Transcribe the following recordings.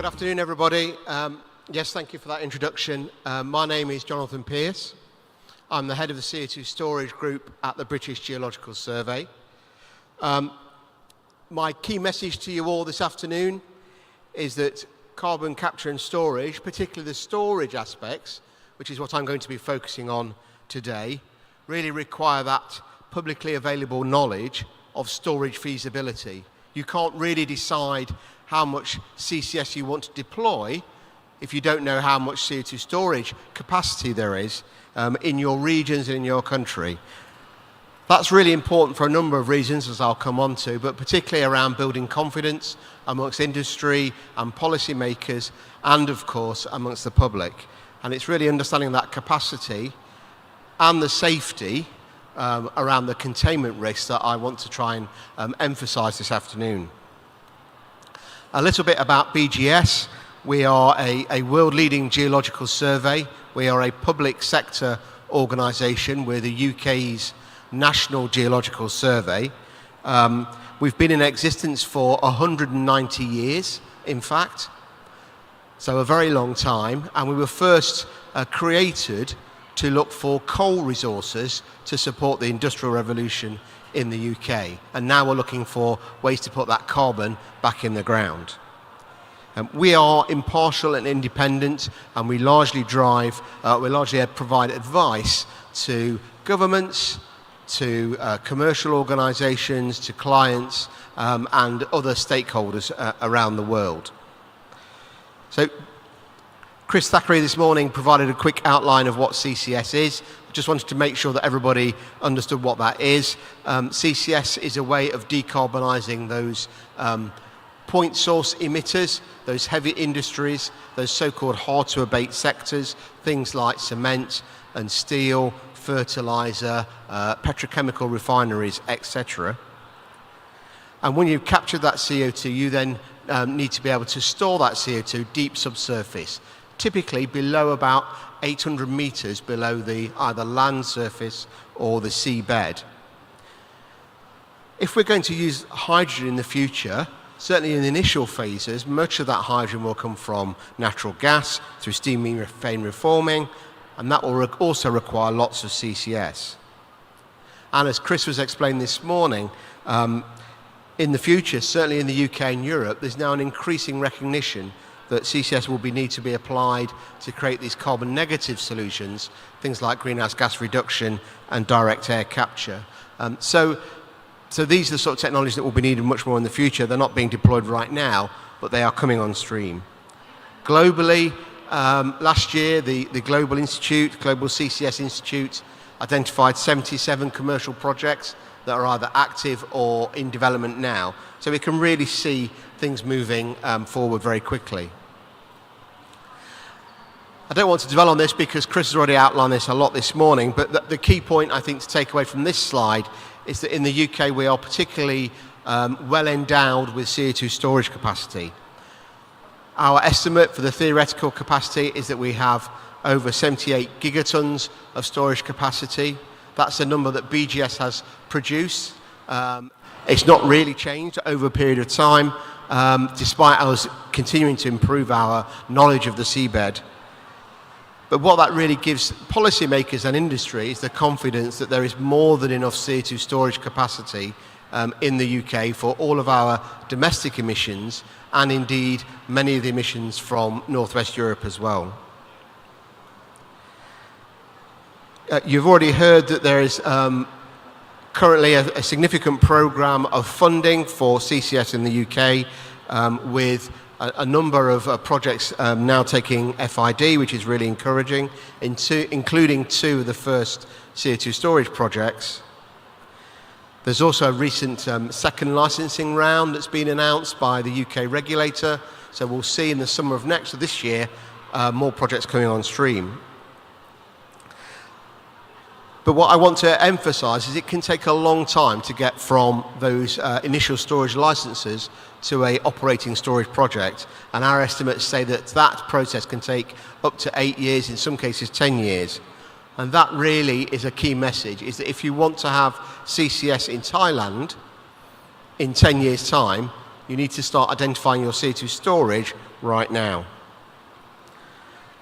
Good afternoon, everybody. Yes, thank you for that introduction. My name is Jonathan Pearce. I'm the head of the CO2 storage group at the British Geological Survey. My key message to you all this afternoon is that carbon capture and storage, particularly the storage aspects, which is what I'm going to be focusing on today, really require that publicly available knowledge of storage feasibility. You can't really decide how much CCS you want to deploy if you don't know how much CO2 storage capacity there is in your regions and in your country. That's really important for a number of reasons, as I'll come on to, but particularly around building confidence amongst industry and policymakers and, of course, amongst the public. And it's really understanding that capacity and the safety around the containment risks that I want to try and emphasise this afternoon. A little bit about BGS. We are a world-leading geological survey. We are a public sector organisation. We're the UK's National Geological Survey. We've been in existence for 190 years, in fact, so a very long time, and we were first created to look for coal resources to support the Industrial Revolution in the UK, and now we're looking for ways to put that carbon back in the ground. We are impartial and independent, and we largely provide advice to governments, to commercial organisations, to clients, and other stakeholders around the world. So, Chris Thackeray this morning provided a quick outline of what CCS is. Just wanted to make sure that everybody understood what that is. CCS is a way of decarbonising those point source emitters, those heavy industries, those so-called hard-to-abate sectors, things like cement and steel, fertiliser, petrochemical refineries, etc. And when you've captured that CO2, you then need to be able to store that CO2 deep subsurface, typically below about 800 metres below the either land surface or the seabed. If we're going to use hydrogen in the future, certainly in the initial phases, much of that hydrogen will come from natural gas through steam methane reforming, and that will also require lots of CCS. And as Chris was explaining this morning, in the future, certainly in the UK and Europe, there's now an increasing recognition that CCS will need to be applied to create these carbon negative solutions, things like greenhouse gas reduction and direct air capture. So these are the sort of technologies that will be needed much more in the future. They're not being deployed right now, but they are coming on stream. Globally, last year, the Global CCS Institute, identified 77 commercial projects that are either active or in development now. So we can really see things moving forward very quickly. I don't want to dwell on this because Chris has already outlined this a lot this morning, but the key point I think to take away from this slide is that in the UK we are particularly well endowed with CO2 storage capacity. Our estimate for the theoretical capacity is that we have over 78 gigatons of storage capacity. That's a number that BGS has produced. It's not really changed over a period of time, despite us continuing to improve our knowledge of the seabed. But what that really gives policymakers and industry is the confidence that there is more than enough CO2 storage capacity in the UK for all of our domestic emissions, and indeed many of the emissions from Northwest Europe as well. You've already heard that there is currently a significant programme of funding for CCS in the UK, with a number of projects now taking FID, which is really encouraging, including two of the first CO2 storage projects. There's also a recent second licensing round that's been announced by the UK regulator, so we'll see in the summer of this year more projects coming on stream. But what I want to emphasise is it can take a long time to get from those initial storage licenses to an operating storage project, and our estimates say that that process can take up to 8 years, in some cases 10 years. And that really is a key message, is that if you want to have CCS in Thailand in 10 years' time, you need to start identifying your CO2 storage right now.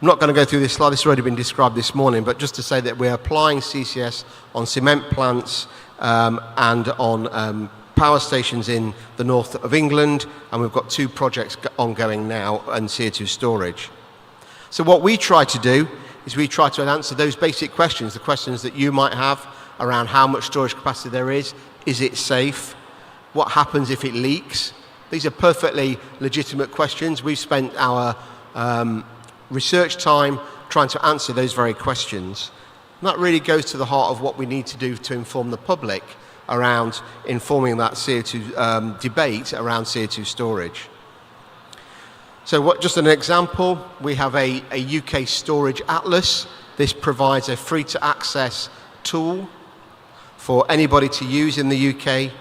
I'm not going to go through this slide, this has already been described this morning, but just to say that we're applying CCS on cement plants and on power stations in the north of England, and we've got 2 projects ongoing now on CO2 storage. So what we try to do is we try to answer those basic questions, the questions that you might have around how much storage capacity there is it safe, what happens if it leaks. These are perfectly legitimate questions. We've spent our research time trying to answer those very questions. And that really goes to the heart of what we need to do to inform the public around informing that CO2 debate around CO2 storage. So just an example, we have a UK storage atlas. This provides a free-to-access tool for anybody to use in the UK.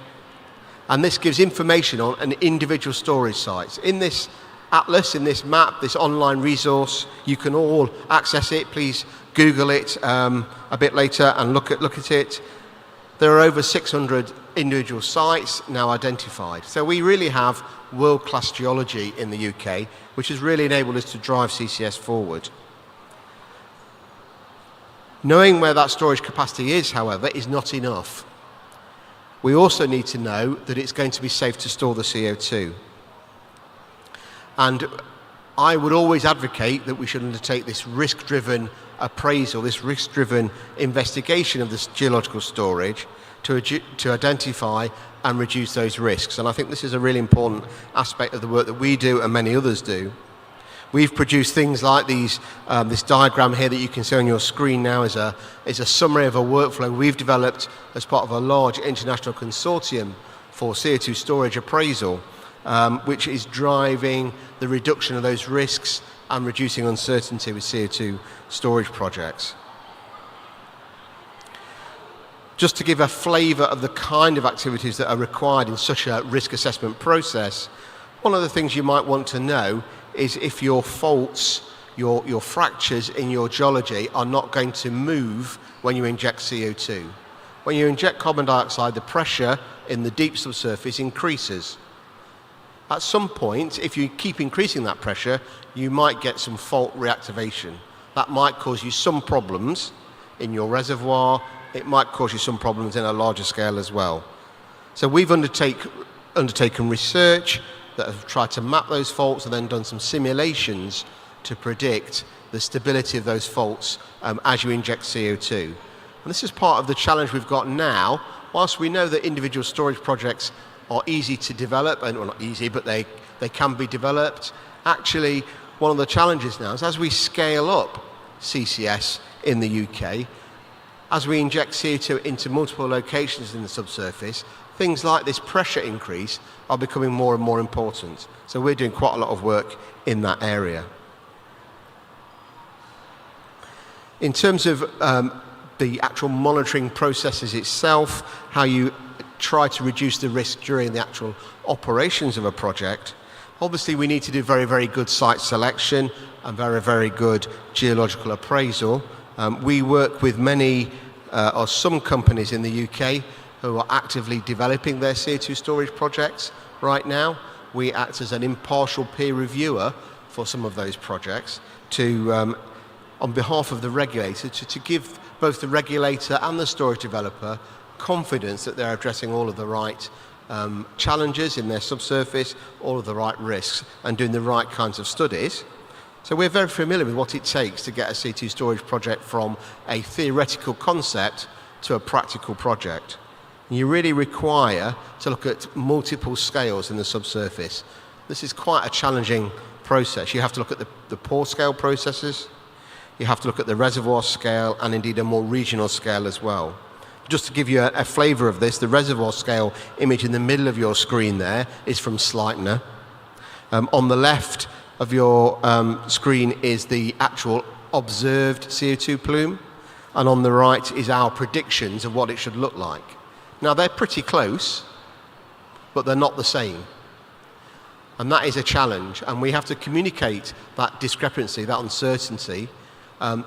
And this gives information on an individual storage sites. In this atlas, in this map, this online resource, you can all access it. Please Google it a bit later and look at it. There are over 600 individual sites now identified. So we really have world-class geology in the UK, which has really enabled us to drive CCS forward. Knowing where that storage capacity is, however, is not enough. We also need to know that it's going to be safe to store the CO2. And I would always advocate that we should undertake this risk-driven appraisal, this risk-driven investigation of this geological storage to identify and reduce those risks. And I think this is a really important aspect of the work that we do and many others do. We've produced things like these, this diagram here that you can see on your screen now is a summary of a workflow we've developed as part of a large international consortium for CO2 storage appraisal, which is driving the reduction of those risks and reducing uncertainty with CO2 storage projects. Just to give a flavour of the kind of activities that are required in such a risk assessment process, one of the things you might want to know is if your faults, your fractures in your geology are not going to move when you inject CO2. When you inject carbon dioxide, the pressure in the deep subsurface increases. At some point, if you keep increasing that pressure, you might get some fault reactivation. That might cause you some problems in your reservoir. It might cause you some problems in a larger scale as well. So we've undertaken research that have tried to map those faults and then done some simulations to predict the stability of those faults as you inject CO2. And this is part of the challenge we've got now. Whilst we know that individual storage projects are easy to develop, and well, not easy, but they can be developed. Actually, one of the challenges now is as we scale up CCS in the UK, as we inject CO2 into multiple locations in the subsurface, things like this pressure increase are becoming more and more important. So we're doing quite a lot of work in that area. In terms of the actual monitoring processes itself, how you try to reduce the risk during the actual operations of a project, obviously we need to do very, very good site selection and very, very good geological appraisal. We work with many or some companies in the UK who are actively developing their CO2 storage projects right now. We act as an impartial peer reviewer for some of those projects to, on behalf of the regulator, to give both the regulator and the storage developer confidence that they're addressing all of the right challenges in their subsurface, all of the right risks, and doing the right kinds of studies. So we're very familiar with what it takes to get a CO2 storage project from a theoretical concept to a practical project. And you really require to look at multiple scales in the subsurface. This is quite a challenging process. You have to look at the pore scale processes, you have to look at the reservoir scale, and indeed a more regional scale as well. Just to give you a flavour of this, the reservoir scale image in the middle of your screen there is from Sleipner. On the left of your screen is the actual observed CO2 plume, and on the right is our predictions of what it should look like. Now they're pretty close, but they're not the same. And that is a challenge, and we have to communicate that discrepancy, that uncertainty,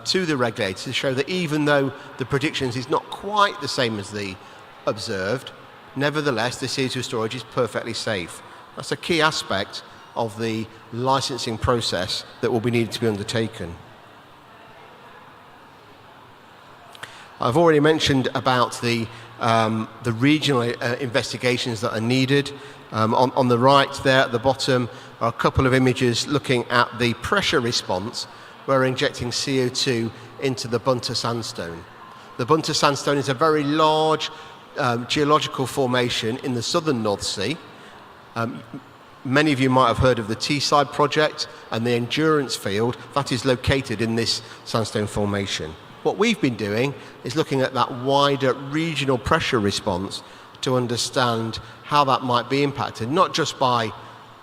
to the regulator to show that even though the predictions is not quite the same as the observed, nevertheless the CO2 storage is perfectly safe. That's a key aspect of the licensing process that will be needed to be undertaken. I've already mentioned about the regional investigations that are needed. On the right there at the bottom are a couple of images looking at the pressure response where we're injecting CO2 into the Bunter sandstone. The Bunter sandstone is a very large geological formation in the southern North Sea. Many of you might have heard of the Teesside project and the Endurance field. That is located in this sandstone formation. What we've been doing is looking at that wider regional pressure response to understand how that might be impacted, not just by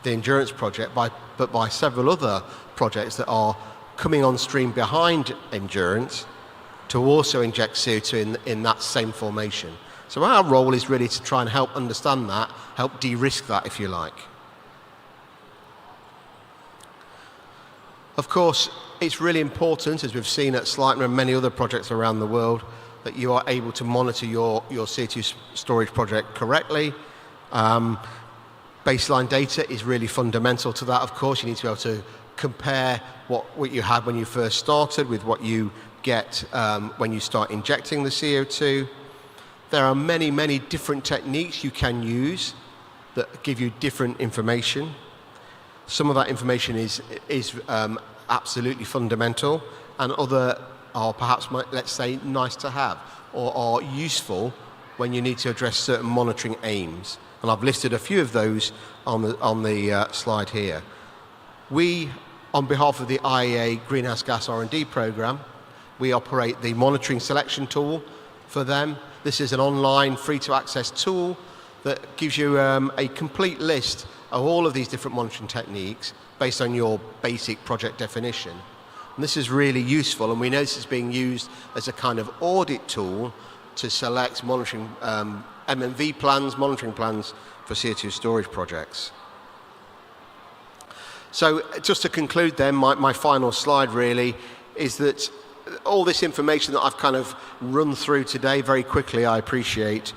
the Endurance project, but by several other projects that are coming on stream behind Endurance to also inject CO2 in that same formation. So our role is really to try and help understand that, help de-risk that, if you like. Of course, it's really important, as we've seen at Sleipner and many other projects around the world, that you are able to monitor your CO2 storage project correctly. Baseline data is really fundamental to that, of course. You need to be able to compare what you had when you first started with what you get when you start injecting the CO2. There are many, many different techniques you can use that give you different information. Some of that information is absolutely fundamental, and other are perhaps, let's say, nice to have or are useful when you need to address certain monitoring aims. And I've listed a few of those on the slide here. We, on behalf of the IEA Greenhouse Gas R&D program, we operate the monitoring selection tool for them. This is an online, free-to-access tool that gives you a complete list of all of these different monitoring techniques based on your basic project definition. And this is really useful, and we know this is being used as a kind of audit tool to select monitoring MMV plans, monitoring plans for CO2 storage projects. So just to conclude then, my final slide really is that all this information that I've kind of run through today very quickly, I appreciate,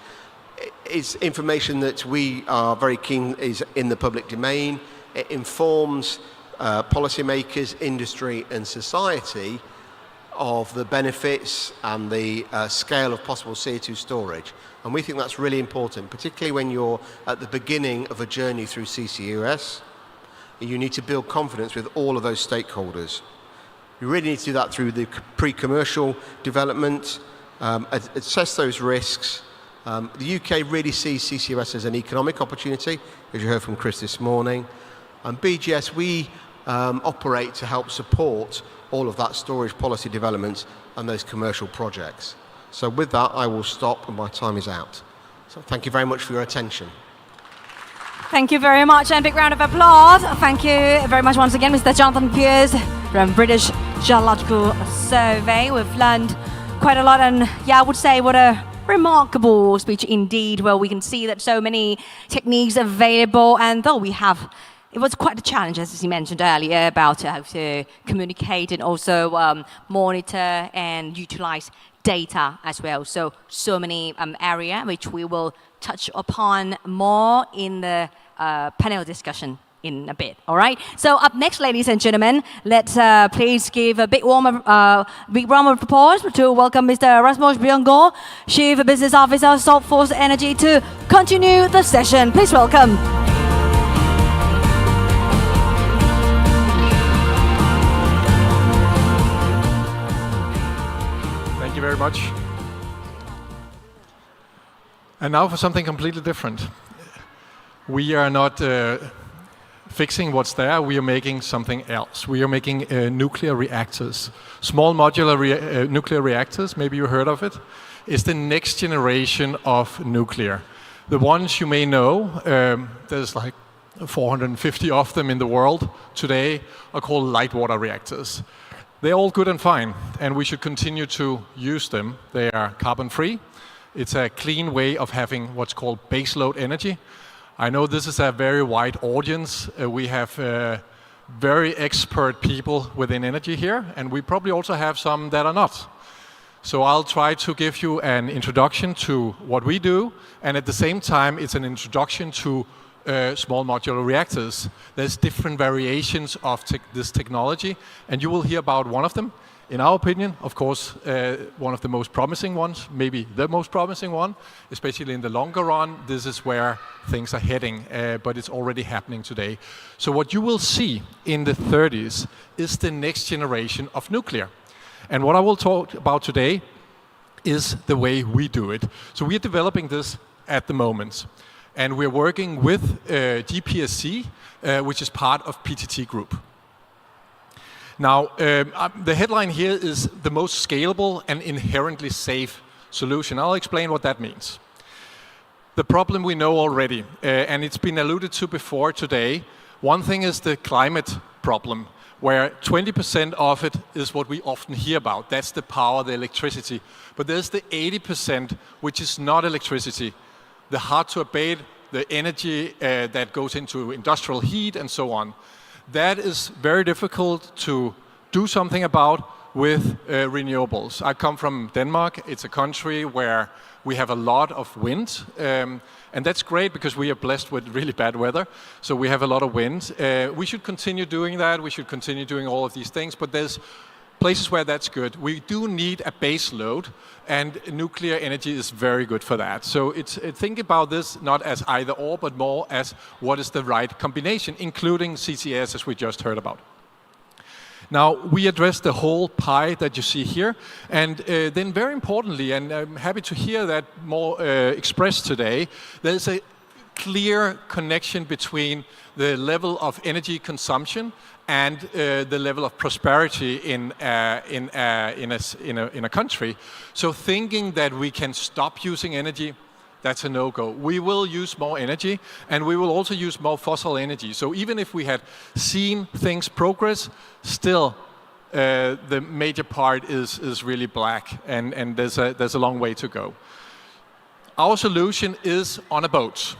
is information that we are very keen is in the public domain. It informs policymakers, industry and society of the benefits and the scale of possible CO2 storage. And we think that's really important, particularly when you're at the beginning of a journey through CCUS. You need to build confidence with all of those stakeholders. You really need to do that through the pre-commercial development, assess those risks. The UK really sees CCUS as an economic opportunity, as you heard from Chris this morning. And BGS, we operate to help support all of that storage policy development and those commercial projects. So with that, I will stop and my time is out. So thank you very much for your attention. Thank you very much, and a big round of applause. Thank you very much once again, Mr. Jonathan Pearce from British Geological Survey. We've learned quite a lot, and yeah, I would say what a remarkable speech indeed, where we can see that so many techniques available, and though it was quite a challenge, as he mentioned earlier, about how to communicate and also monitor and utilize data as well. So many areas which we will touch upon more in the panel discussion in a bit. All right. So up next, ladies and gentlemen, let's please give a big round of applause to welcome Mr. Rasmus Bjørngaard, Chief Business Officer, Saltforce Energy, to continue the session. Please welcome. Thank you very much. And now for something completely different. We are not fixing what's there, we are making something else. We are making nuclear reactors. Small modular nuclear reactors, maybe you heard of it, is the next generation of nuclear. The ones you may know, there's like 450 of them in the world today, are called light water reactors. They're all good and fine, and we should continue to use them. They are carbon free. It's a clean way of having what's called baseload energy. I know this is a very wide audience. We have very expert people within energy here, and we probably also have some that are not. So I'll try to give you an introduction to what we do, and at the same time, it's an introduction to small modular reactors. There's different variations of this technology, and you will hear about one of them. In our opinion, of course, one of the most promising ones, maybe the most promising one, especially in the longer run. This is where things are heading, but it's already happening today. So what you will see in the 30s is the next generation of nuclear. And what I will talk about today is the way we do it. So we are developing this at the moment. And we're working with GPSC, which is part of PTT Group. Now, the headline here is the most scalable and inherently safe solution. I'll explain what that means. The problem we know already, and it's been alluded to before today. One thing is the climate problem, where 20% of it is what we often hear about. That's the power, the electricity. But there's the 80%, which is not electricity. The hard to abate, the energy that goes into industrial heat and so on. That is very difficult to do something about with renewables. I come from Denmark. It's a country where we have a lot of wind. And that's great because we are blessed with really bad weather. So we have a lot of wind. We should continue doing that. We should continue doing all of these things. But there's places where that's good. We do need a base load, and nuclear energy is very good for that. So think about this not as either or, but more as what is the right combination, including CCS, as we just heard about. Now, we address the whole pie that you see here, and then very importantly, and I'm happy to hear that more expressed today, there's a clear connection between the level of energy consumption and the level of prosperity in a country. So thinking that we can stop using energy, that's a no-go. We will use more energy, and we will also use more fossil energy. So even if we had seen things progress, still the major part is really black, and there's a long way to go. Our solution is on a boat.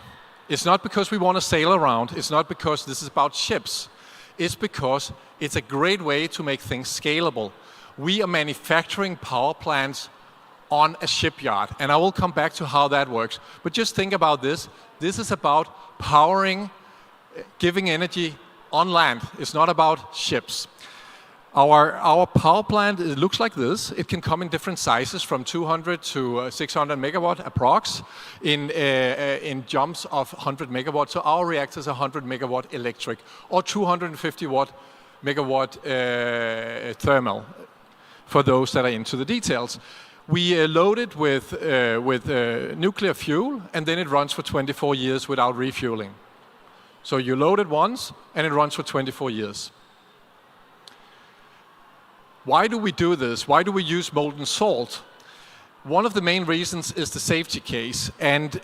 It's not because we want to sail around. It's not because this is about ships. It's because it's a great way to make things scalable. We are manufacturing power plants on a shipyard, and I will come back to how that works. But just think about this. This is about powering, giving energy on land. It's not about ships. Our power plant, it looks like this. It can come in different sizes, from 200 to 600 megawatt approx, in jumps of 100 megawatts. So our reactors are 100 megawatt electric, or 250 megawatt thermal, for those that are into the details. We load it with nuclear fuel, and then it runs for 24 years without refueling. So you load it once, and it runs for 24 years. Why do we do this? Why do we use molten salt? One of the main reasons is the safety case. And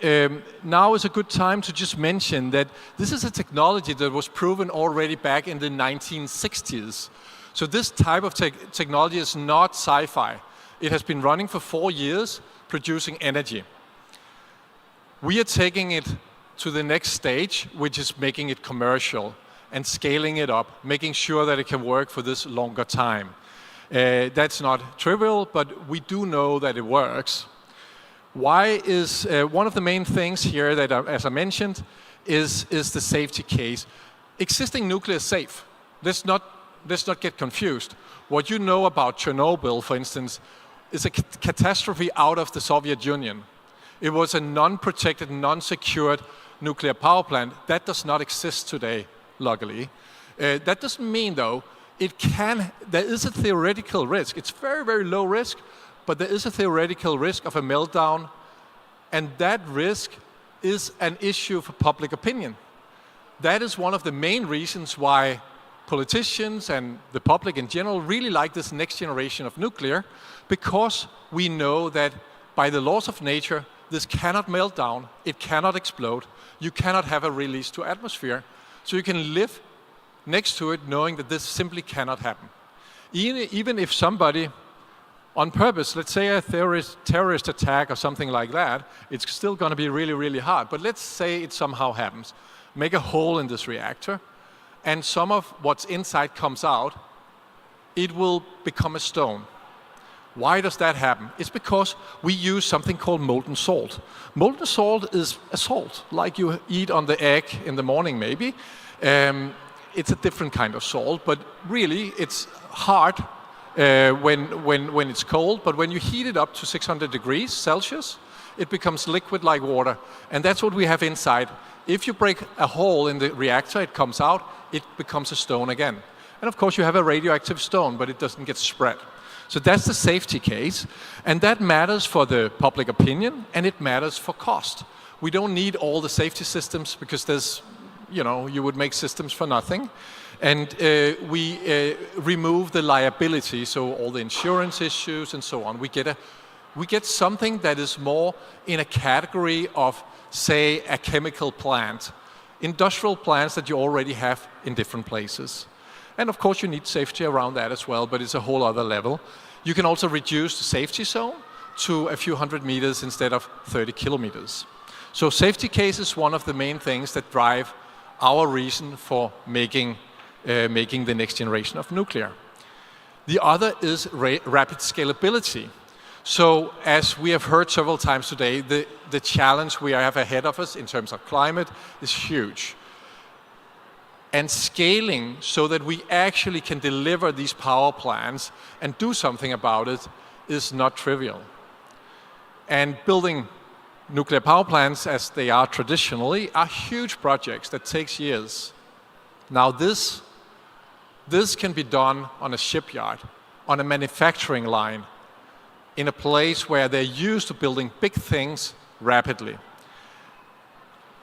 now is a good time to just mention that this is a technology that was proven already back in the 1960s. So this type of technology is not sci-fi. It has been running for 4 years, producing energy. We are taking it to the next stage, which is making it commercial and scaling it up, making sure that it can work for this longer time. That's not trivial, but we do know that it works. Why is one of the main things here that, as I mentioned, is the safety case. Existing nuclear is safe. Let's not get confused. What you know about Chernobyl, for instance, is a catastrophe out of the Soviet Union. It was a non-protected, non-secured nuclear power plant. That does not exist today, luckily. That doesn't mean, though, there is a theoretical risk. It's very, very low risk, but there is a theoretical risk of a meltdown, and that risk is an issue for public opinion. That is one of the main reasons why politicians and the public in general really like this next generation of nuclear, because we know that by the laws of nature, this cannot melt down, it cannot explode, you cannot have a release to atmosphere, so you can live next to it knowing that this simply cannot happen. Even if somebody on purpose, let's say a terrorist attack or something like that, it's still going to be really, really hard. But let's say it somehow happens. Make a hole in this reactor, and some of what's inside comes out, it will become a stone. Why does that happen? It's because we use something called molten salt. Molten salt is a salt, like you eat on the egg in the morning maybe. It's a different kind of salt, but really it's hard when it's cold, but when you heat it up to 600 degrees Celsius, it becomes liquid like water, and that's what we have inside. If you break a hole in the reactor, it comes out, it becomes a stone again. And of course you have a radioactive stone, but it doesn't get spread. So that's the safety case, and that matters for the public opinion, and it matters for cost. We don't need all the safety systems because you would make systems for nothing. And we remove the liability, so all the insurance issues and so on. We get something that is more in a category of, say, a chemical plant, industrial plants that you already have in different places. And of course you need safety around that as well, but it's a whole other level. You can also reduce the safety zone to a few hundred meters instead of 30 kilometers. So safety case is one of the main things that drive our reason for making the next generation of nuclear. The other is rapid scalability. So as we have heard several times today, the challenge we have ahead of us in terms of climate is huge. And scaling so that we actually can deliver these power plants and do something about it is not trivial. And building nuclear power plants, as they are traditionally, are huge projects that takes years. Now this can be done on a shipyard, on a manufacturing line, in a place where they're used to building big things rapidly.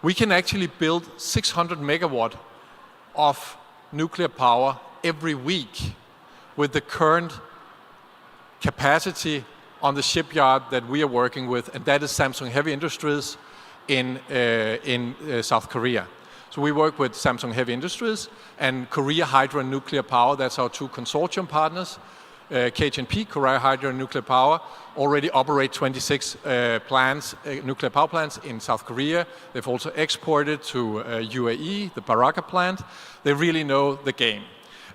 We can actually build 600 megawatt of nuclear power every week with the current capacity on the shipyard that we are working with, and that is Samsung Heavy Industries in South Korea. So we work with Samsung Heavy Industries and Korea Hydro and Nuclear Power. That's our two consortium partners. KHNP, Korea Hydro and Nuclear Power, already operate 26 nuclear power plants in South Korea. They've also exported to UAE, the Baraka plant. They really know the game.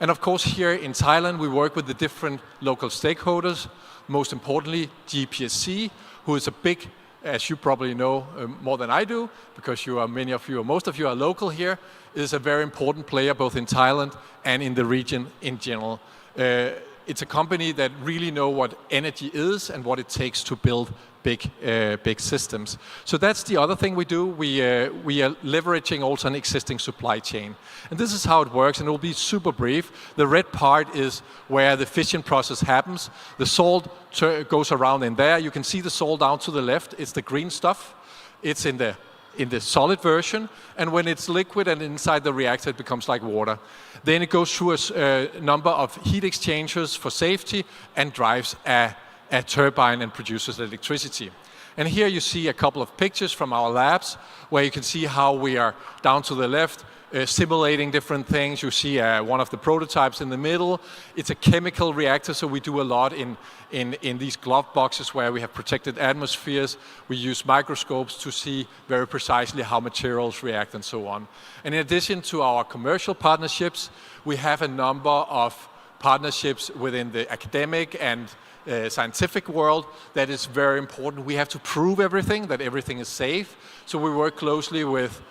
And of course here in Thailand we work with the different local stakeholders, most importantly GPSC, who is a big, as you probably know more than I do, because most of you are local here, is a very important player both in Thailand and in the region in general. It's a company that really know what energy is and what it takes to build big systems. So that's the other thing we do. We are leveraging also an existing supply chain. And this is how it works, and it will be super brief. The red part is where the fission process happens. The salt goes around in there. You can see the salt down to the left. It's the green stuff. It's in the solid version, and when it's liquid and inside the reactor, it becomes like water. Then it goes through a number of heat exchangers for safety and drives a turbine and produces electricity. And here you see a couple of pictures from our labs where you can see how we are down to the left simulating different things. You see one of the prototypes in the middle. It's a chemical reactor, so we do a lot in these glove boxes where we have protected atmospheres. We use microscopes to see very precisely how materials react and so on. And in addition to our commercial partnerships, we have a number of partnerships within the academic and scientific world that is very important. We have to prove everything, that everything is safe. So we work closely with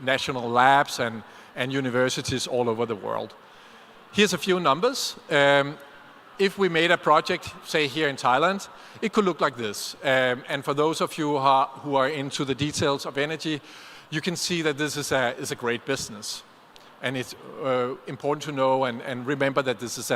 national labs and universities all over the world. Here's a few numbers. If we made a project, say here in Thailand, it could look like this. And for those of you who are into the details of energy, you can see that this is a great business. And it's important to know and remember that this is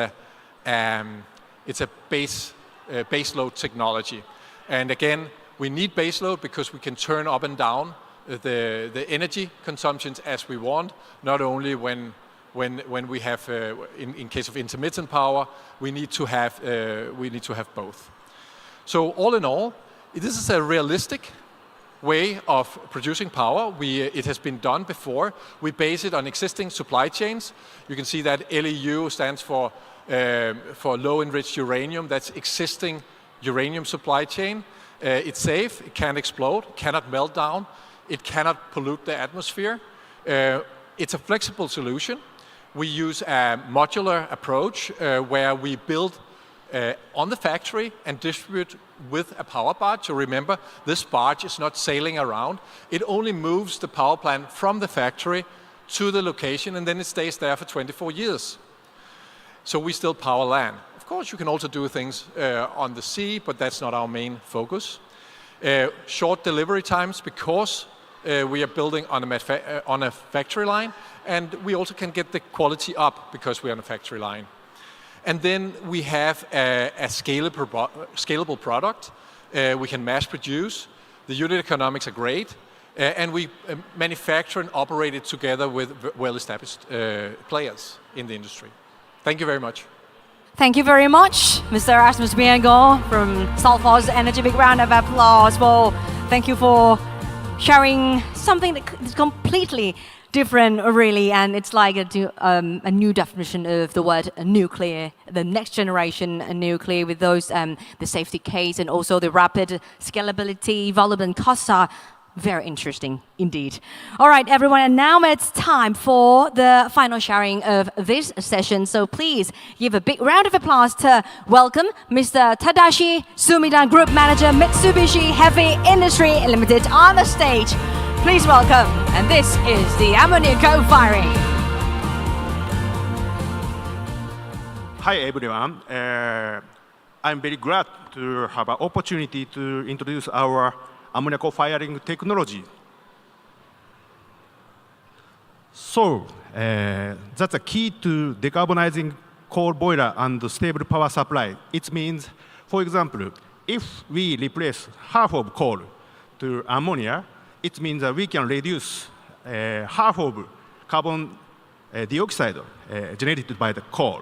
it's a baseload technology. And again, we need baseload because we can turn up and down the energy consumptions as we want, not only when we have, in case of intermittent power, we need to have both. So all in all, this is a realistic way of producing power. It has been done before. We base it on existing supply chains. You can see that LEU stands for low enriched uranium. That's existing uranium supply chain. It's safe, it can't explode, cannot melt down, it cannot pollute the atmosphere. It's a flexible solution. We use a modular approach where we build on the factory and distribute with a power barge. So remember, this barge is not sailing around. It only moves the power plant from the factory to the location, and then it stays there for 24 years. So we still power land. Of course, you can also do things on the sea, but that's not our main focus. Short delivery times because we are building on a factory line, and we also can get the quality up because we're on a factory line. And then we have a scalable product. We can mass produce. The unit economics are great. And we manufacture and operate it together with well-established players in the industry. Thank you very much. Thank you very much, Mr. Rasmus Bjerregaard from Salfors Energy. Big round of applause. Well, thank you for sharing something that is completely different, really, and it's like a new definition of the word nuclear, the next generation nuclear with those the safety case and also the rapid scalability, volume and costs are very interesting indeed. All right, everyone, and now it's time for the final sharing of this session. So please give a big round of applause to welcome Mr. Tadashi Sumida, Group Manager, Mitsubishi Heavy Industry Limited, on the stage. Please welcome, and this is the ammonia co-firing. Hi everyone. I'm very glad to have an opportunity to introduce our ammonia co-firing technology. So that's a key to decarbonizing coal boiler and stable power supply. It means, for example, if we replace half of coal to ammonia, it means that we can reduce half of carbon dioxide generated by the coal.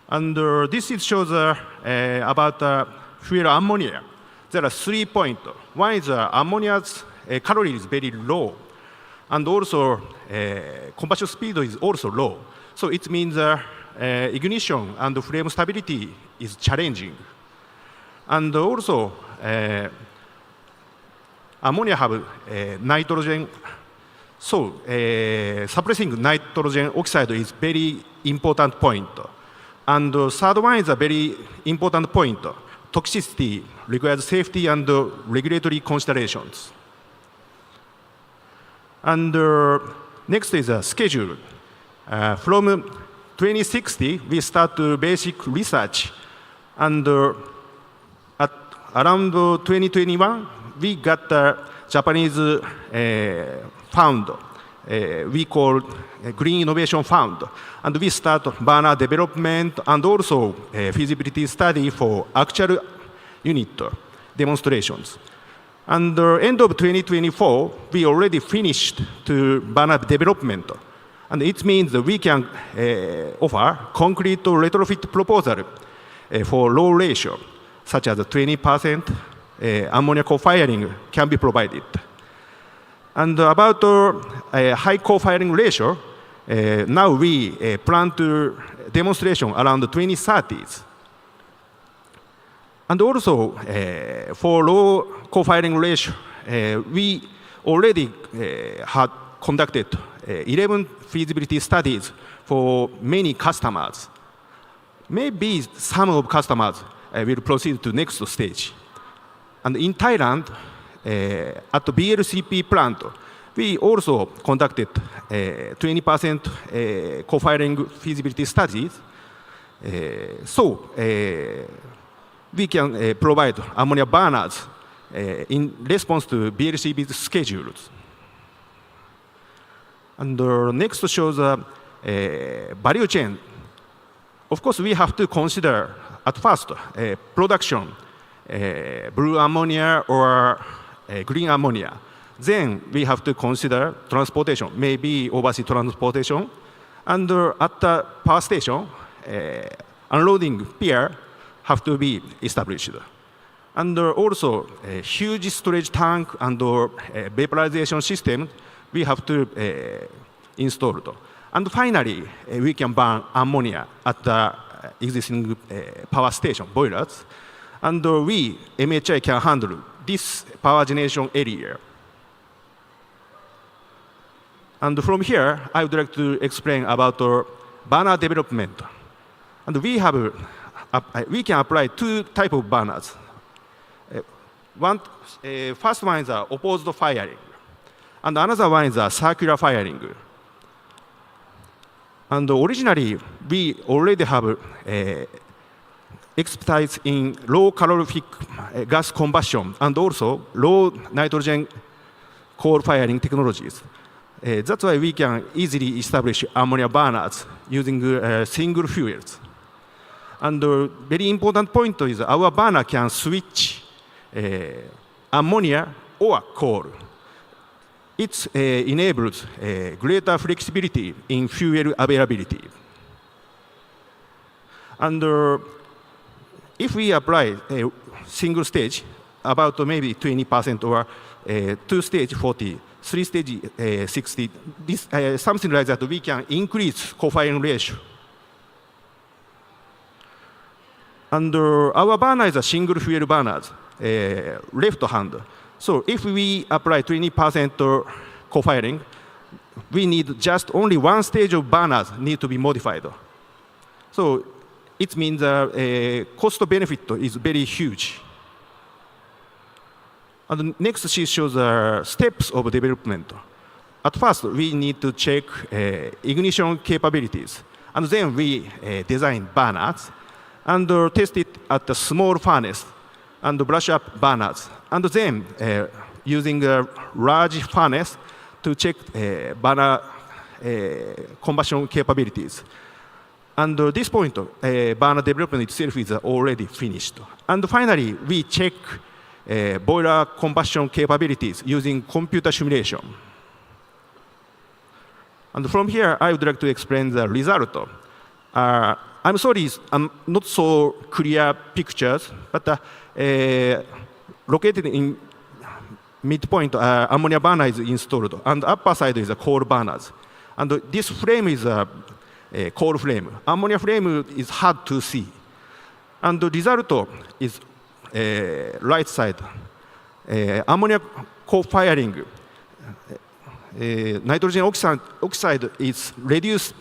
And this shows about fuel ammonia. There are 3 points. One is ammonia's calorie is very low, and also combustion speed is also low. So it means ignition and flame stability is challenging. And also, ammonia have nitrogen, so suppressing nitrogen oxide is very important point. And third one is a very important point. Toxicity requires safety and regulatory considerations. And next is a schedule. From 2060, we start basic research, and at around 2021, we got a Japanese fund we call Green Innovation Fund, and we start burner development and also feasibility study for actual unit demonstrations. And end of 2024, we already finished to burner development, and it means that we can offer concrete retrofit proposal for low ratio, such as 20% ammonia co-firing can be provided. And about high co-firing ratio, now we plan to demonstration around the 2030s. And also, for low co-firing ratio, we already had conducted 11 feasibility studies for many customers. Maybe some of customers will proceed to next stage. And in Thailand, at the BLCP plant, we also conducted 20% co-firing feasibility studies. So we can provide ammonia burners in response to BLCP's schedules. And next shows value chain. Of course, we have to consider at first production, blue ammonia or green ammonia. Then we have to consider transportation, maybe overseas transportation. And at the power station, unloading pier have to be established. And also a huge storage tank and vaporization system we have to install. And finally, we can burn ammonia at the existing power station boilers. And we, MHI, can handle this power generation area. And from here, I would like to explain about burner development. And we can apply two types of burners. First one is opposed firing, and another one is circular firing. And originally, we already have expertise in low calorific gas combustion and also low nitrogen coal firing technologies. That's why we can easily establish ammonia burners using single fuels. And the very important point is our burner can switch ammonia or coal. It enables greater flexibility in fuel availability. And if we apply a single stage, about maybe 20% or two-stage 40, three-stage 60, something like that, we can increase co-firing ratio. And our burner is a single fuel burner, left hand. So if we apply 20% co-firing, we need just only one stage of burners need to be modified. So it means the cost benefit is very huge. And the next sheet shows the steps of development. At first, we need to check ignition capabilities. And then we design burners and test it at a small furnace and brush up burners. And then using a large furnace to check burner combustion capabilities. And at this point, burner development itself is already finished. And finally, we check boiler combustion capabilities using computer simulation. And from here, I would like to explain the result. I'm sorry, I'm not so clear pictures, but located in midpoint, ammonia burner is installed, and upper side is a coal burners. And this flame is a coal flame. Ammonia flame is hard to see. And the result is right side. Ammonia co-firing, nitrogen oxide is reduced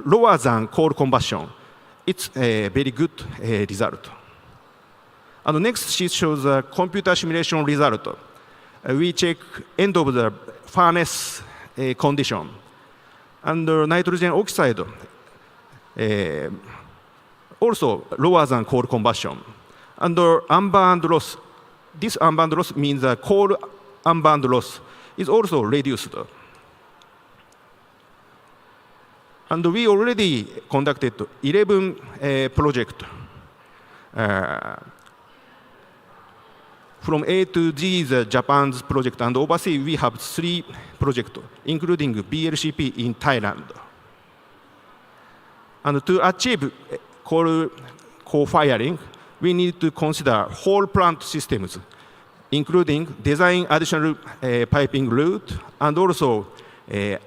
lower than coal combustion. It's a very good result. And the next sheet shows a computer simulation result. We check end of the furnace condition. And the nitrogen oxide also lower than coal combustion. And the unburned loss, this unburned loss means the coal unburned loss is also reduced. And we already conducted 11 projects. From A to G is Japan's project, and overseas we have 3 projects, including BLCP in Thailand. And to achieve coal co-firing, we need to consider whole plant systems, including design additional piping route and also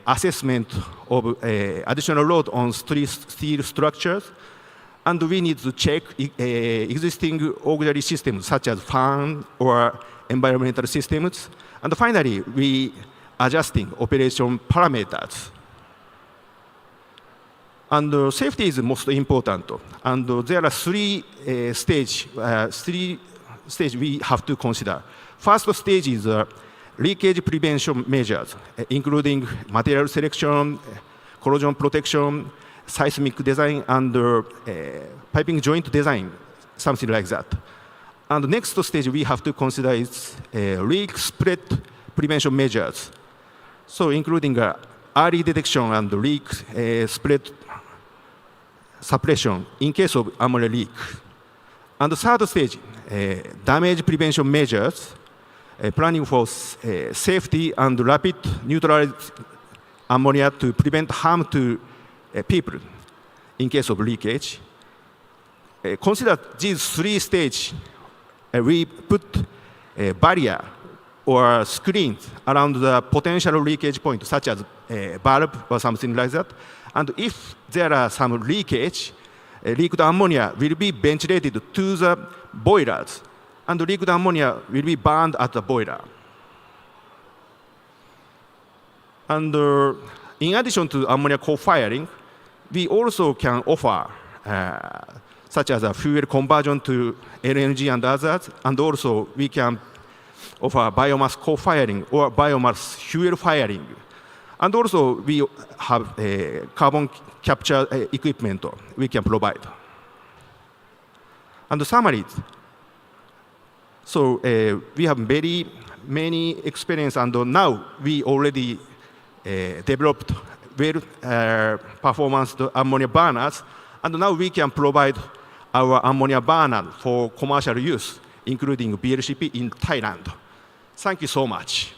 assessment of additional load on steel structures. And we need to check existing auxiliary systems such as fan or environmental systems. And finally, we adjusting operation parameters. And safety is most important. And there are 3 stages we have to consider. First stage is leakage prevention measures, including material selection, corrosion protection, seismic design, and piping joint design, something like that. And the next stage we have to consider is leak spread prevention measures. So including early detection and leak spread suppression in case of ammonia leak. And the third stage, damage prevention measures, planning for safety and rapid neutralize ammonia to prevent harm to people in case of leakage. Consider these 3 stages. We put a barrier or screens around the potential leakage point, such as a valve or something like that. And if there are some leakage, liquid ammonia will be ventilated to the boilers, and the liquid ammonia will be burned at the boiler. And in addition to ammonia co-firing, we also can offer such as a fuel conversion to LNG and others, and also we can offer biomass co-firing or biomass fuel firing. And also we have carbon capture equipment we can provide. And the summaries. So we have very many experience, and now we already developed well performance ammonia burners, and now we can provide our ammonia burner for commercial use, including BLCP in Thailand. Thank you so much.